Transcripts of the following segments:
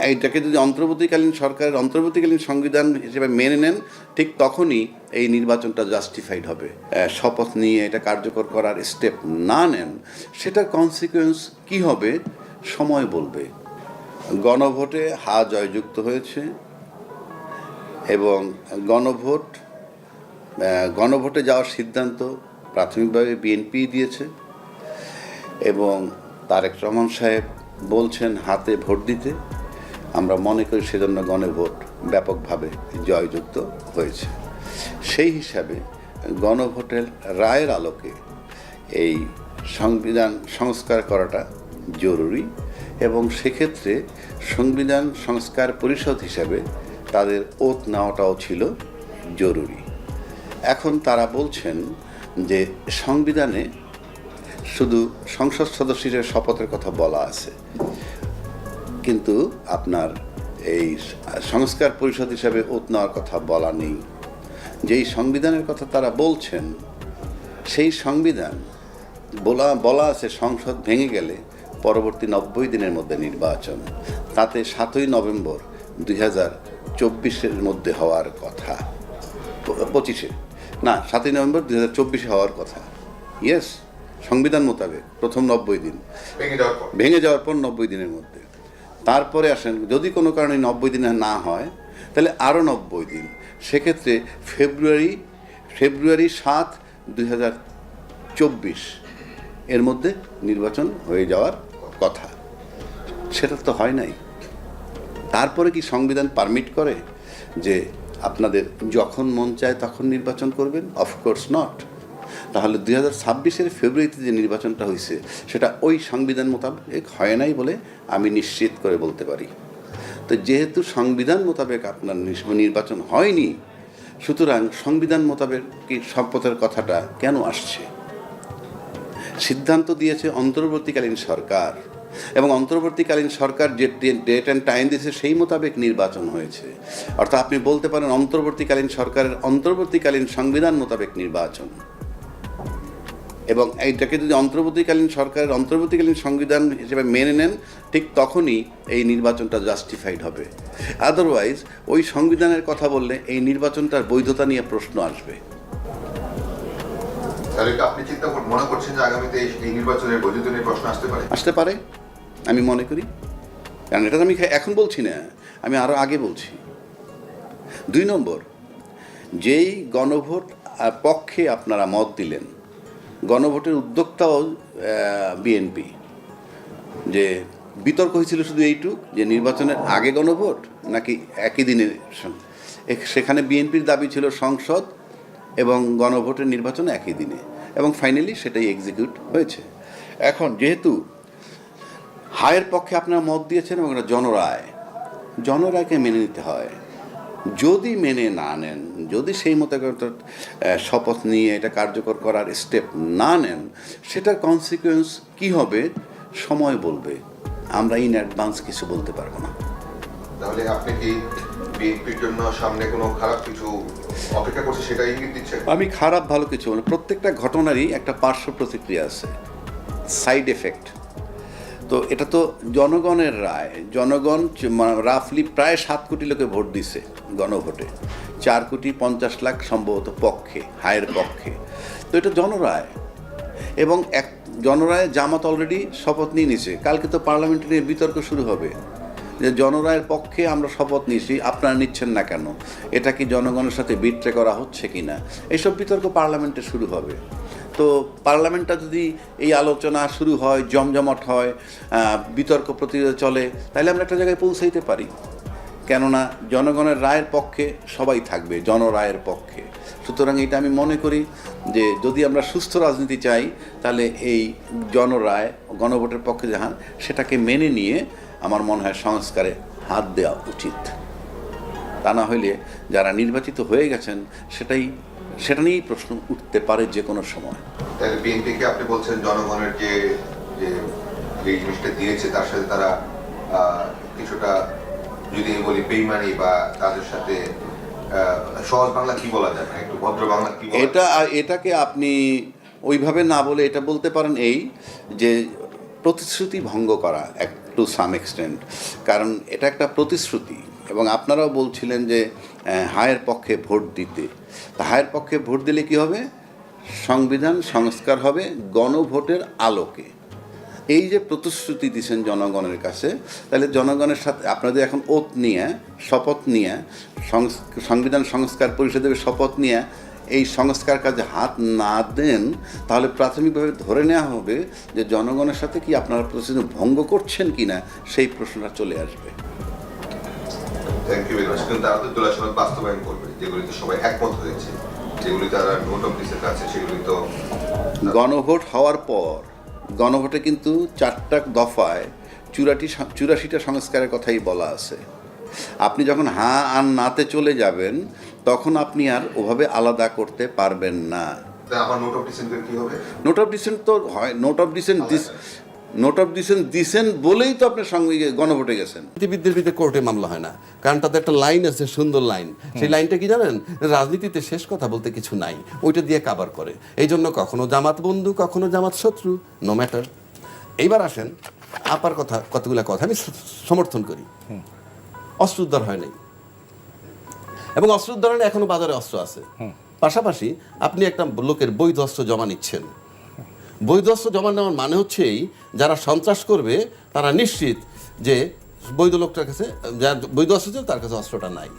এইটাকে যদি অন্তর্বর্তীকালীন সরকারের অন্তর্বর্তীকালীন সংবিধান হিসেবে মেনে নেন, ঠিক তখনই এই নির্বাচনটা জাস্টিফাইড হবে। শপথ নিয়ে এটা কার্যকর করার স্টেপ না নেন, সেটার কনসিকুয়েন্স কি হবে সময় বলবে। গণভোটে হা জয়যুক্ত হয়েছে এবং গণভোটে যাওয়ার সিদ্ধান্ত প্রাথমিকভাবে বিএনপি দিয়েছে এবং তারেক রহমান সাহেব বলছেন হাতে ভোট দিতে। আমরা মনে করি সেজন্য গণভোট ব্যাপকভাবে জয়যুক্ত হয়েছে। সেই হিসাবে গণভোটের রায়ের আলোকে এই সংবিধান সংস্কার করাটা জরুরি এবং সেক্ষেত্রে সংবিধান সংস্কার পরিষদ হিসাবে তাদের ওথ নেওয়াটাও ছিল জরুরি। এখন তারা বলছেন যে সংবিধানে শুধু সংসদ সদস্যের শপথের কথা বলা আছে, কিন্তু আপনার এই সংস্কার পরিষদ হিসাবে ওথ নেওয়ার কথা বলা নেই। যেই সংবিধানের কথা তারা বলছেন সেই সংবিধান বলা আছে সংসদ ভেঙে গেলে পরবর্তী 90 দিনের মধ্যে নির্বাচন, তাতে 7ই নভেম্বর 2024 মধ্যে হওয়ার কথা, 25-এ না 7ই নভেম্বর 2024 হওয়ার কথা। ইয়েস, সংবিধান মোতাবেক প্রথম 90 দিন, ভেঙে যাওয়ার পর 90 দিনের মধ্যে। তারপরে আসেন যদি কোনো কারণে 90 দিনে না হয় তাহলে আরও 90 দিন, সেক্ষেত্রে ফেব্রুয়ারি 7, 2024 এর মধ্যে নির্বাচন হয়ে যাওয়ার কথা। সেটা তো হয় নাই। তারপরে কি সংবিধান পারমিট করে যে আপনাদের যখন মন চায় তখন নির্বাচন করবেন? Of course not. তাহলে 2026-এর ফেব্রুয়ারিতে যে নির্বাচনটা হয়েছে সেটা ওই সংবিধান মোতাবেক হয় নাই বলে আমি নিশ্চিত করে বলতে পারি। তো যেহেতু সংবিধান মোতাবেক আপনার নির্বাচন হয়নি, সুতরাং সংবিধান মোতাবেক কি শপথের কথাটা কেন আসছে? সিদ্ধান্ত দিয়েছে অন্তর্বর্তীকালীন সরকার এবং অন্তর্বর্তীকালীন সরকার যে ডেট অ্যান্ড টাইম দিয়েছে সেই মোতাবেক নির্বাচন হয়েছে। অর্থাৎ আপনি বলতে পারেন অন্তর্বর্তীকালীন সরকারের অন্তর্বর্তীকালীন সংবিধান মোতাবেক নির্বাচন, এবং এইটাকে যদি অন্তর্বর্তীকালীন সরকারের অন্তর্বর্তীকালীন সংবিধান হিসেবে মেনে নেন, ঠিক তখনই এই নির্বাচনটা জাস্টিফাইড হবে। আদারওয়াইজ ওই সংবিধানের কথা বললে এই নির্বাচনটার বৈধতা নিয়ে প্রশ্ন আসবে। আপনি মনে করছেন যে আগামীতে এই নির্বাচনের বৈধতা নিয়ে প্রশ্ন আসতে পারে? আমি মনে করি, কারণ এটা আমি এখন বলছি না, আমি আরও আগে বলছি। 2 নম্বর, যেই গণভোট পক্ষে আপনারা মত দিলেন, গণভোটের উদ্যোক্তাও বিএনপি, যে বিতর্ক হয়েছিল শুধু এইটুক যে নির্বাচনের আগে গণভোট নাকি একই দিনে, সেখানে বিএনপির দাবি ছিল সংসদ এবং গণভোটের নির্বাচন একই দিনে, এবং ফাইনালি সেটাই এক্সিকিউট হয়েছে। এখন যেহেতু হায়ের পক্ষে আপনারা মত দিয়েছেন এবং এটা জনরায়কে মেনে নিতে হয়। যদি মেনে না নেন, যদি সেই মতো শপথ নিয়ে এটা কার্যকর করার স্টেপ না নেন, সেটার কনসিকুয়েন্স কি হবে সময় বলবে। আমরা ইন অ্যাডভান্স কিছু বলতে পারবো না। তাহলে আপনি কি বিএনপির জন্য সামনে কোনো খারাপ কিছু অপেক্ষা করছে সেটা ইঙ্গিত দিচ্ছেন? আমি খারাপ ভালো কিছু বলি, প্রত্যেকটা ঘটনারই একটা পার্শ্ব প্রতিক্রিয়া আছে, সাইড এফেক্ট। তো এটা তো জনগণের রায়। জনগণ রাফলি প্রায় 7 কোটি লোকে ভোট দিছে গণভোটে, 4,50,00,000 সম্ভবত পক্ষে, হায়ের পক্ষে। তো এটা জনরায়, এবং জনরায় জামাত অলরেডি শপথ নিয়ে নিছে। কালকে তো পার্লামেন্টে নিয়ে বিতর্ক শুরু হবে যে জনরায়ের পক্ষে আমরা শপথ নিয়েছি, আপনারা নিচ্ছেন না কেন, এটা কি জনগণের সাথে বিট্রে করা হচ্ছে কি না, এইসব বিতর্ক পার্লামেন্টে শুরু হবে। তো পার্লামেন্টটা যদি এই আলোচনা শুরু হয়, জমজমাট হয়, বিতর্ক প্রতিযোগিতা চলে, তাহলে আমরা একটা জায়গায় পৌঁছাইতে পারি। কেননা জনগণের রায়ের পক্ষে সবাই থাকবে, জনরায়ের পক্ষে। সুতরাং এটা আমি মনে করি যে যদি আমরা সুস্থ রাজনীতি চাই, তাহলে এই জনরায় গণভোটের পক্ষে যাহা সেটাকে মেনে নিয়ে আমার মনে হয় সংস্কারে হাত দেওয়া উচিত। তা না হইলে যারা নির্বাচিত হয়ে গেছেন সেটা নিয়েই প্রশ্ন উঠতে পারে যে কোনো সময়। তাহলে বিএনপিকে আপনি বলছেন জনগণের যে জিনিসটা দিয়েছে তার সাথে তারা কিছুটা, যদি বলি বেইমানি বা তাদের সাথে সহজ বাংলা কি বলা যায়, একটু ভদ্র বাংলা কি বলা যায়? এটাকে আপনি ওইভাবে না বলে এটা বলতে পারেন এই যে প্রতিশ্রুতি ভঙ্গ করা টু সাম এক্সটেন্ট, কারণ এটা একটা প্রতিশ্রুতি এবং আপনারাও বলছিলেন যে হায়ের পক্ষে ভোট দিতে। তা হায়ের পক্ষে ভোট দিলে কি হবে? সংবিধান সংস্কার হবে গণভোটের আলোকে। এই যে প্রতিশ্রুতি দিচ্ছেন জনগণের কাছে, তাহলে জনগণের সাথে আপনাদের এখন ওত নিয়ে শপথ নিয়ে সংবিধান সংস্কার পরিষদের শপথ নিয়ে এই সংস্কার কাজে হাত না দেন, তাহলে প্রাথমিকভাবে ধরে নেওয়া হবে যে জনগণের সাথে কি আপনারা প্রতিশ্রুতি ভঙ্গ করছেন কিনা সেই প্রশ্নটা চলে আসবে। Thank you very much. কিন্তু তারা তো জুলাই সনদ বাস্তবায়ন করবে, যেগুলিতে সবাই একমত হয়েছে, যেগুলি তারা নোট অফ ডিসেন্ট আছে, সেগুলি তো গণভোট হওয়ার পর গণভোটে কিন্তু 4টা দফায় 84টা সংস্কারের কথাই বলা আছে। আপনি যখন হ্যাঁ আর নাতে চলে যাবেন তখন আপনি আর ওভাবে আলাদা করতে পারবেন না। আমার নোট অফ ডিসেন্টের কি হবে? নোট অফ ডিসেন্ট তো হয়, নোট অফ ডিসেন্ট দিছেন বলেই তো আপনার সঙ্গে গণভোটে গেছেন। নীতিবিদদের বিরুদ্ধে কোর্টে মামলা হয় না, কারণ তাদের একটা লাইন আছে, সুন্দর লাইন। সেই লাইনটা কি জানেন? রাজনীতিতে শেষ কথা বলতে কিছু নাই, ওইটা দিয়ে কাভার করে। এই জন্য কখনো জামাত বন্ধু, কখনো জামাত শত্রু, নো ম্যাটার। এইবার আসেন আপার কথা, কতগুলো কথা আমি সমর্থন করি। অস্ত্র উদ্ধার হয় নাই এবং অস্ত্র উদ্ধারণে এখনো বাজারে অস্ত্র আছে। পাশাপাশি আপনি একটা লোকের বৈধ অস্ত্র জমা নিচ্ছেন। বৈধ অস্ত্র জমা নেওয়ার মানে হচ্ছে যারা সন্ত্রাস করবে তারা নিশ্চিত যে বৈধ লোকটার কাছে, যার বৈধ অস্ত্র ছিল তার কাছে অস্ত্রটা নাই।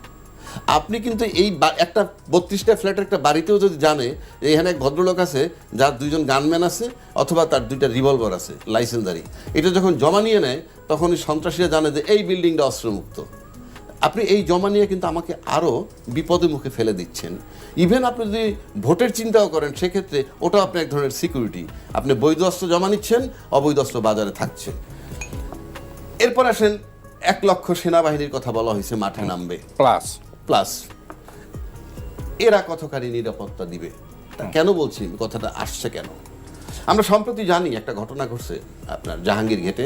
আপনি কিন্তু এই একটা 32টা ফ্ল্যাটের একটা বাড়িতেও যদি জানে যে এখানে এক ভদ্রলোক আছে যার 2জন গানম্যান আছে অথবা তার 2টা রিভলভার আছে লাইসেন্সদারি, এটা যখন জমা নিয়ে নেয় তখন এই সন্ত্রাসীরা জানে যে এই বিল্ডিংটা অস্ত্রমুক্ত। আপনি এই জমা নিয়ে কিন্তু আমাকে আরও বিপদের মুখে ফেলে দিচ্ছেন। ইভেন আপনি যদি ভোটের চিন্তাও করেন সেক্ষেত্রে ওটাও আপনি এক ধরনের সিকিউরিটি। আপনি বৈধ অস্ত্র জমা নিচ্ছেন, অবৈধ অস্ত্র বাজারে থাকছে। এরপর আসেন 1 লক্ষ সেনাবাহিনীর কথা বলা হয়েছে মাঠে নামবে প্লাস এরা কতখানি নিরাপত্তা দিবে। কেন বলছি কথাটা আসছে কেন? আমরা সম্প্রতি জানি একটা ঘটনা ঘটছে আপনার জাহাঙ্গীর গেটে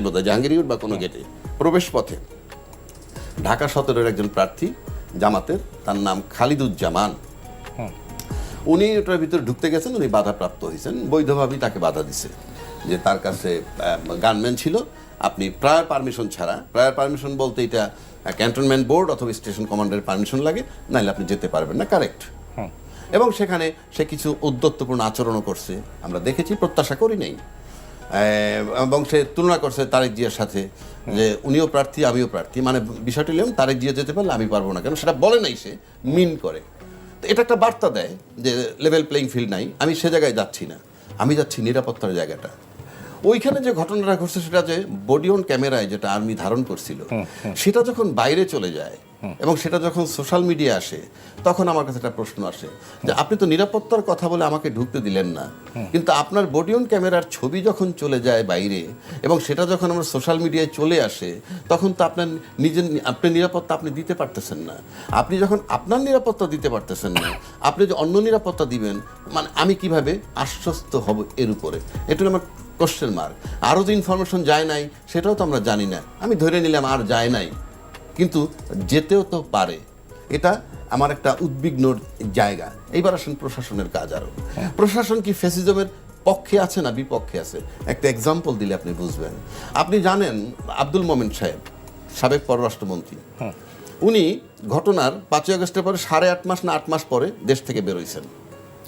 বোধহয় জাহাঙ্গীর গেট বা কোনো গেটে প্রবেশ পথে ঢাকা 17-এর একজন প্রার্থী জামাতের, তার নাম খালিদুজ্জামান। উনি ওটার ভিতরে ঢুকতে গেছেন, উনি বাধাপ্রাপ্ত হয়েছেন, বৈধভাবেই তাকে বাধা দিছে যে তার কাছে গানম্যান ছিল। আপনি প্রায়র পারমিশন ছাড়া, প্রায়র পারমিশন বলতে এটা ক্যান্টনমেন্ট বোর্ড অথবা স্টেশন কমান্ডারের পারমিশন লাগে, নাহলে আপনি যেতে পারবেন না, কারেক্ট। এবং সেখানে সে কিছু উদ্যত্তপূর্ণ আচরণও করছে, আমরা দেখেছি, প্রত্যাশা করি নাই। এবং সে তুলনা করছে তারেক জিয়ার সাথে যে উনিও প্রার্থী আমিও প্রার্থী, মানে বিষয়টি নিলাম তারেক জিয়া যেতে পারলে আমি পারবো না, কেন সেটা বলে নাই, সে মিন করে। তো এটা একটা বার্তা দেয় যে লেভেল প্লেইং ফিল্ড নাই, আমি সে জায়গায় যাচ্ছি না, আমি যাচ্ছি নিরাপত্তার জায়গাটা। ওইখানে যে ঘটনাটা ঘটছে সেটা যে বডি অন ক্যামেরায় যেটা আর্মি ধারণ করছিল, সেটা যখন বাইরে চলে যায় এবং সেটা যখন সোশ্যাল মিডিয়া আসে, তখন আমার কাছে একটা প্রশ্ন আসে যে আপনি তো নিরাপত্তার কথা বলে আমাকে ঢুকতে দিলেন না, কিন্তু আপনার বডি অন ক্যামেরার ছবি যখন চলে যায় বাইরে এবং সেটা যখন আমার সোশ্যাল মিডিয়ায় চলে আসে, তখন তো আপনার আপনার নিরাপত্তা আপনি দিতে পারতেছেন না। আপনি যখন আপনার নিরাপত্তা দিতে পারতেছেন না, আপনি যে অন্য নিরাপত্তা দিবেন, মানে আমি কিভাবে আশ্বস্ত হব এর উপরে? এটা আমার কোশ্চেন মার্ক। আরও যে ইনফরমেশন যায় নাই সেটাও তো আমরা জানি না, আমি ধরে নিলাম আর যায় নাই, কিন্তু যেতেও তো পারে। এটা আমার একটা উদ্বিগ্নর জায়গা। এইবার আসেন প্রশাসনের কাজ। আরও প্রশাসন কি ফ্যাসিজমের পক্ষে আছে না বিপক্ষে আছে? একটা এক্সাম্পল দিলে আপনি বুঝবেন। আপনি জানেন আব্দুল মোমেন সাহেব, সাবেক পররাষ্ট্রমন্ত্রী, উনি ঘটনার 5ই আগস্টের পরে 8.5 মাস না 8 মাস পরে দেশ থেকে বেরোইছেন।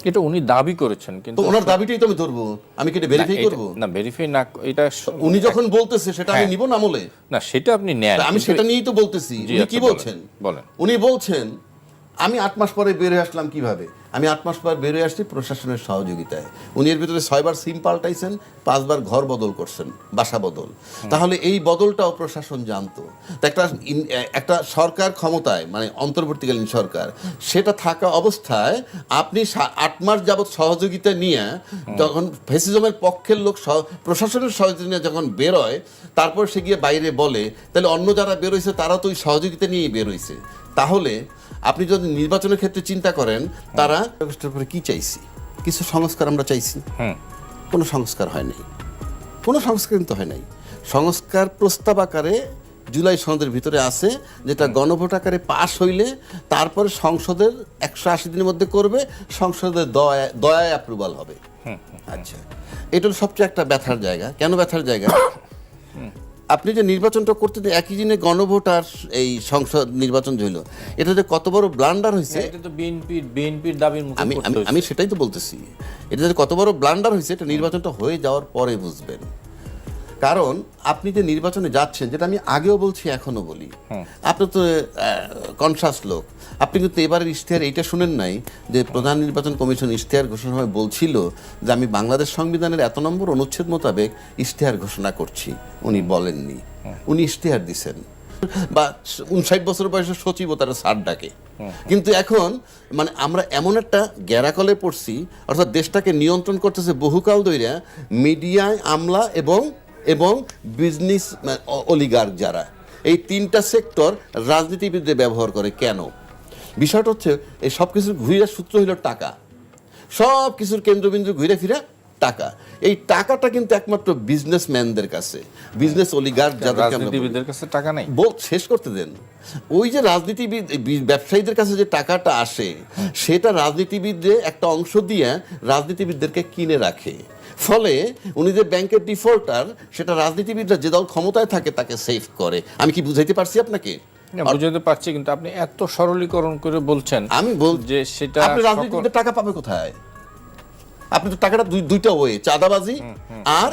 এটা উনি দাবি করেছেন, কিন্তু ওনার দাবিটাই তো আমি ধরবো, আমি কি এটা ভেরিফাই করবো? না, ভেরিফাই না, এটা উনি যখন বলতেছে সেটা আমি নিব না আমলে? না, সেটা আপনি নেন, আমি সেটা নিয়েই তো বলতেছি। উনি কি বলছেন? বলেন। উনি বলছেন আমি 8 মাস পরে বের হয়ে আসলাম। কিভাবে? আমি 8 মাস পর বের হয়ে আসছি প্রশাসনের সহযোগিতায়। উনি এর ভিতরে 6 বার সিম পাল্টাইছেন, 5 বার ঘর বদল করছেন, বাসা বদল। তাহলে এই বদলটাও প্রশাসন জানতো। তো একটা সরকার ক্ষমতায়, মানে অন্তর্বর্তীকালীন সরকার, সেটা থাকা অবস্থায় আপনি 8 মাস যাবৎ সহযোগিতা নিয়ে যখন ফ্যাসিজমের পক্ষের লোক প্রশাসনের সহযোগিতা নিয়ে যখন বেরোয়, তারপর সে গিয়ে বাইরে বলে, তাহলে অন্য যারা বেরোইছে তারা তো ওই সহযোগিতা নিয়েই বেরোইছে। তাহলে আপনি যদি নির্বাচনের ক্ষেত্রে চিন্তা করেন, তারা আগস্টের পরে কি চাইছি? কিছু সংস্কার আমরা চাইছি, কোনো সংস্কার হয় নাই, কোনো সংস্কার কিন্তু হয় নাই। সংস্কার প্রস্তাব আকারে জুলাই সনদের ভিতরে আছে, যেটা গণভোট আকারে পাশ হইলে তারপরে সংসদের 180 দিনের মধ্যে করবে, সংসদের দয়ায় অ্যাপ্রুভাল হবে। আচ্ছা, এটার সবচেয়ে একটা ব্যথার জায়গা। কেন ব্যথার জায়গা? আপনি যে নির্বাচনটা করতে একই দিনে গণভোট আর এই সংসদ নির্বাচন হইল, এটা যে কত বড় ব্লান্ডার হয়েছে, এটা তো বিএনপির দাবির মুখে আমি পড়তে আমি হয়েছে। আমি সেটাই তো বলতেছি। এটা যে কত বড় ব্লান্ডার হয়েছে এটা নির্বাচনটা হয়ে যাওয়ার পরে বুঝবেন। কারণ আপনি যে নির্বাচনে যাচ্ছেন, যেটা আমি আগেও বলছি এখনো বলি, আপনি তো কনসাস লোক, আপনি কিন্তু এবারের ইশতেহার এইটা শুনেন নাই যে প্রধান নির্বাচন কমিশন ইশতেহার ঘোষণা হয় বলছিল যে আমি বাংলাদেশ সংবিধানের এত নম্বর অনুচ্ছেদ মোতাবেক ইশতেহার ঘোষণা করছি। উনি বলেননি, উনি ইশতেহার দিছেন। বা 59 বছর বয়সে সচিব তারা সার ডাকে। কিন্তু এখন মানে আমরা এমন একটা গ্যারাকলে পড়ছি, অর্থাৎ দেশটাকে নিয়ন্ত্রণ করতেছে বহুকাল ধরে মিডিয়ায় আমলা এবং বিজনেস অলিগার্ক, যারা এই তিনটা সেক্টর রাজনীতিবিদদের ব্যবহার করে। কেন? বিষয়টা হচ্ছে এই সব কিছুর ঘুরে সূত্র হইল টাকা, সব কিছুর কেন্দ্রবিন্দু ঘুরে ফিরে টাকা। এই টাকাটা কিন্তু একমাত্র বিজনেসম্যানদের কাছে, বিজনেস অলিগার্ক যাদেরকে আমরা বলি। রাজনীতিবিদদের কাছে টাকা নাই। শেষ করতে দেন। ওই যে রাজনীতিবিদ ব্যবসায়ীদের কাছে যে টাকাটা আসে, সেটা রাজনীতিবিদদের একটা অংশ দিয়ে রাজনীতিবিদদেরকে কিনে রাখে। ফলে উনি যে ব্যাংকের ডিফল্টার, সেটা রাজনীতিবিদরা যে দল ক্ষমতায় থাকে তাকে সেভ করে। আমি কি বুঝাইতে পারছি আপনাকে? না, বুঝতে পারছি, কিন্তু আপনি এত সরলীকরণ করে বলছেন। আমি যে সেটা আপনি রাজনীতিবিদদের টাকা পাবে কোথায়? আপনি তো টাকাটা দুইটা ওয়ে, চাঁদাবাজি আর